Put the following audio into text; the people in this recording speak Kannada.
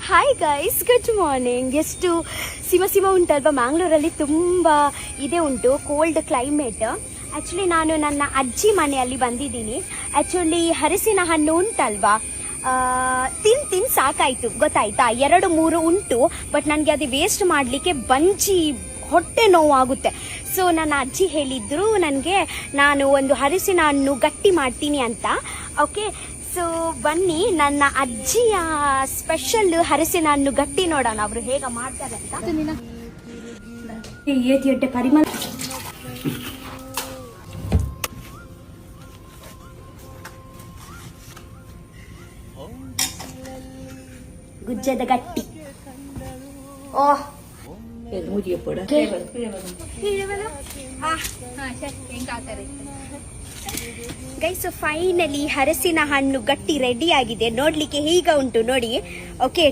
Hi guys, good morning. ಎಷ್ಟು ಸಿಮ ಉಂಟಲ್ವಾ, ಮ್ಯಾಂಗ್ಳೂರಲ್ಲಿ ತುಂಬ ಇದೆ ಉಂಟು, ಕೋಲ್ಡ್ ಕ್ಲೈಮೇಟ್. ಆ್ಯಕ್ಚುಲಿ ನಾನು ನನ್ನ ಅಜ್ಜಿ ಮನೆಯಲ್ಲಿ ಬಂದಿದ್ದೀನಿ. ಆ್ಯಕ್ಚುಲಿ ಹಲಸಿನ ಹಣ್ಣು ಉಂಟಲ್ವಾ, ತಿನ್ ಸಾಕಾಯ್ತು, ಗೊತ್ತಾಯ್ತಾ. 2-3 ಉಂಟು, ಬಟ್ ನನಗೆ ಅದು ವೇಸ್ಟ್ ಮಾಡಲಿಕ್ಕೆ ಹೊಟ್ಟೆ ನೋವು ಆಗುತ್ತೆ. ಸೊ ನನ್ನ ಅಜ್ಜಿ ಹೇಳಿದ್ರು ನನಗೆ, ನಾನು ಒಂದು ಹಲಸಿನ ಹಣ್ಣು ಗಟ್ಟಿ ಮಾಡ್ತೀನಿ ಅಂತ. ಓಕೆ, ಸೊ ಬನ್ನಿ ನನ್ನ ಅಜ್ಜಿಯ ಸ್ಪೆಷಲ್ ಹಲಸಿನ ಹಣ್ಣು ಗಟ್ಟಿ ನೋಡೋಣ ಅವರು ಹೇಗ ಮಾಡ್ತಾರೆ ಅಂತ. ಏಟಿ ಪರಿಮಳ ಗುಜ್ಜದ ಗಟ್ಟಿ. ಓಹ್ ಗೈಸ್, ಫೈನಲಿ ಹಲಸಿನ ಹಣ್ಣು ಗಟ್ಟಿ ರೆಡಿ ಆಗಿದೆ. ನೋಡ್ಲಿಕ್ಕೆ ಹೀಗ ಉಂಟು ನೋಡಿ. ಓಕೆ,